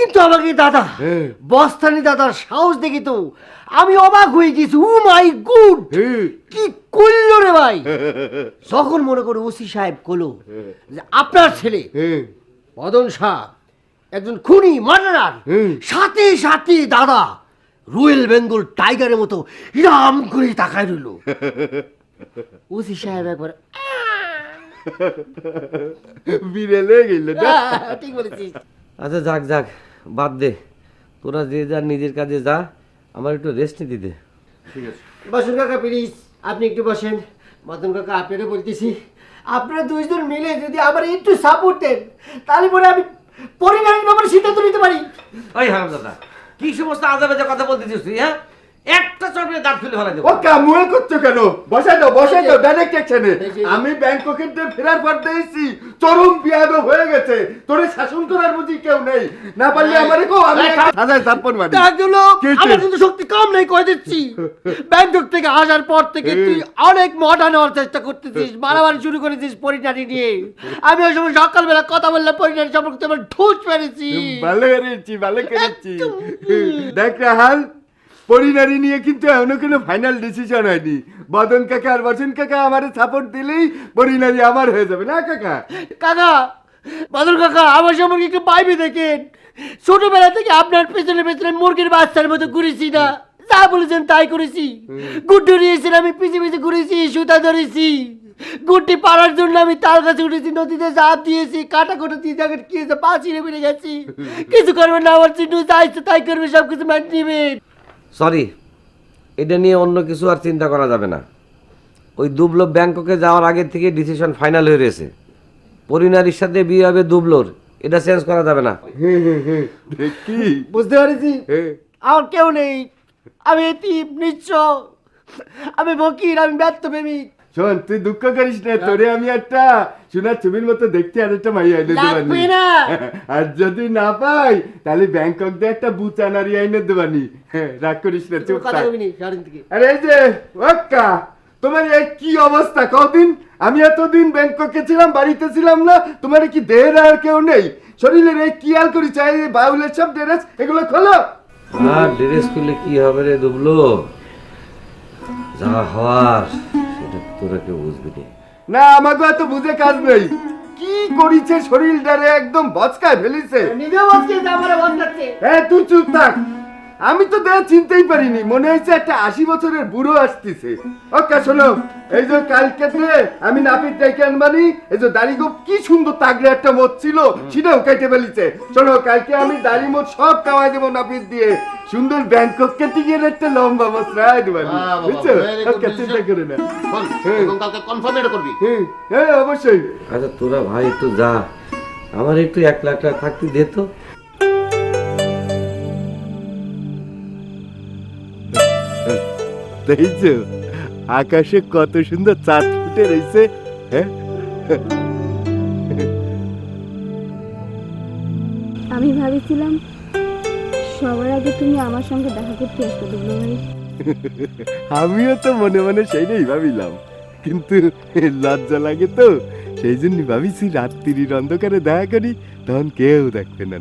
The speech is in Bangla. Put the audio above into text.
কিন্তু আমাকে দাদা বস্তানি দাদার সাহস দেখি তো আমি অবাক হয়ে গেছি। ও মাই গুড, কি করলো রে ভাই! যখন মনে করো ওসি সাহেব কলো যে আপনার ছেলে মদন শাহ একজন খুনি মার্ডারার, সাথে সাথে দাদা রয়্যাল বেঙ্গল টাইগারের মতো ইরাম করে তাকায় রইল। ওসি সাহেব একবার বিড়েলে গেল। ঠিক বলেছিস। আচ্ছা যাক যাক, বাদ দে, তোরা যে যা নিজের কাজে যা, আমার একটু রেস্ট নিতে দে। ঠিক আছে, বসুন কাকা প্লিজ, আপনি একটু বসেন। মদন কাকা আপনারা বলতেছি, আপনারা দুইজন মিলে যদি আমার একটু সাপোর্ট দেন তাহলে পরে আমি পরিবারের ব্যাপারে সিদ্ধান্ত নিতে পারি। ওই হারামজাদা, কি সমস্ত আজে কথা বলতেছিস তুই? হ্যাঁ, একটা চটে দাঁত ফেলে ফেলা দেবো। ও কামুয়ে করছো কেন? বসাই দাও ডাইরেক্ট অ্যাকশনে। আমি ব্যাংককের থেকে ফেরার পর দেখছি চরম বিয়াদব হয়ে গেছে। তোরে শাসন করার বুঝি কেউ নেই। না পারলে আমারে কো, আমি সাজায় চাপন মারি। কাজগুলো আমার কিন্তু শক্তি কম নেই, কই দিচ্ছি। ব্যাংকক থেকে আসার পর থেকে তুই অনেক মডার্ন হওয়ার চেষ্টা করতেছিস, মারামারি শুরু করেছিস পরিণারি নিয়ে। আমি ওই সময় সকালবেলা কথা বললে পরিণারি সম্পর্কে তোমার ঠুস মেরেছি। ভালো করেছি। দেখ রাহাল, পরিনারী নিয়ে কিন্তু এখনো কোনো ফাইনাল ডিসিশন হয়নি। বদন কাকা আর বসন কাকা আমারে সাপোর্ট দিলেই পরিনারী আমার হয়ে যাবে না কাকা? কাকা, বাদল কাকা, আমার সম্পর্কে একটু পাইবে দেখেন। ছোটবেলা থেকে আপনার পেছনে পেছনে মুরগির বাচ্চার মতো ঘুরেছি না, যা বলেছেন তাই করেছি। গুড্ডু নিয়েছেন, আমি পিছে পিছে ঘুরেছি, সুতা ধরেছি। গুড্ডি পাড়ার জন্য আমি তার কাছে উঠেছি, নদীতে জাপ দিয়েছি, কাটা কোটা দিয়ে দেখেন কি হয়েছে, পা ছিঁড়ে বেড়ে গেছি। কিছু করবেন না, আমার চিন্টু চাইছে তাই করবে, সব কিছু মেনে নেবেন। সরি, এটা নিয়ে অন্য কিছু আর চিন্তা করা যাবে না। ওই দুবলো ব্যাংককে যাওয়ার আগে থেকে ডিসিশন ফাইনাল হয়ে রয়েছে। পরিনারীর সাথে বিয়ে হবে দুবলোর, এটা চেঞ্জ করা যাবে না। দেখি বুঝতে পারছি, আমার কেউ নেই, আমি এতিম নিঃস্ব, আমি ফকির, আমি ব্যর্থ প্রেমিক। শোন, তুই দুঃখ করিস না, তোরে আমি একটা সোনার ছবির মতো দেখতে আর একটা মাইয়া এনে লাগবে দেবানি। না। আর যদি না পাই তাহলে ব্যাংকক দিয়ে একটা বুচা নারী আইনে দেবানি। রাগ করিস না, চুপ কথা থাক। কবিনি সারাদিন থেকে। আরে এই যে ওক্কা, তোমার এই কি অবস্থা কদিন? আমি এতদিন ব্যাংককে ছিলাম, বাড়িতে ছিলাম না। তোমার কি দেহের আর কেউ নেই? শরীরের এই কি আল করি চাই, বাউলের সব ড্রেস এগুলো খোলো। আর ড্রেস করলে কি হবে রে দুবলো? যা হওয়ার সেটা তোরা কেউ বুঝবি না। না, আমাকে এত বুঝে কাজ নেই। কি করিছে শরীরটারে একদম বচকায় ফেলিছে। নিজেও বলছে যে আমারে বদলাচ্ছে। হ্যাঁ, তুই চুপ থাক। আমি তো দেখ চিনতেই পারিনি, মনে হয়েছে একটা 80 বছরের বুড়ো আসতেছে। ওকে শোনো, এই যে কালকে আমি নাপিত ডেকে আনবানি, এই যে দাড়ি গোপ কি সুন্দর তাগড়ে একটা মোচ ছিল, সেটাও কেটে ফেলিছে। শোনো, কালকে আমি দাড়ি মোচ সব কামাই দেবো নাপিত দিয়ে। সুন্দর ব্যাংকক কেটে গিয়ে একটা লম্বা মোচ রায় দেবানি, বুঝছো? ওকে, চিন্তা করে না। কালকে কনফার্ম এটা করবি। হ্যাঁ, অবশ্যই। আচ্ছা তোরা ভাই একটু যা, আমার একটু একলা একলা থাকতে দে তো। দেখছো আকাশে কত সুন্দর চাঁদ ফুটে রয়েছে। হ্যাঁ, আমি ভাবছিলাম সবার আগে তুমি আমার সঙ্গে দেখা করতে আসবে দুবলো ভাই। আমিও তো মনে মনে সেইটাই ভাবিলাম, কিন্তু লজ্জা লাগে তো, সেই জন্য ভাবিছি রাত্রির অন্ধকারে দেখা করি, তখন কেউ দেখবে না।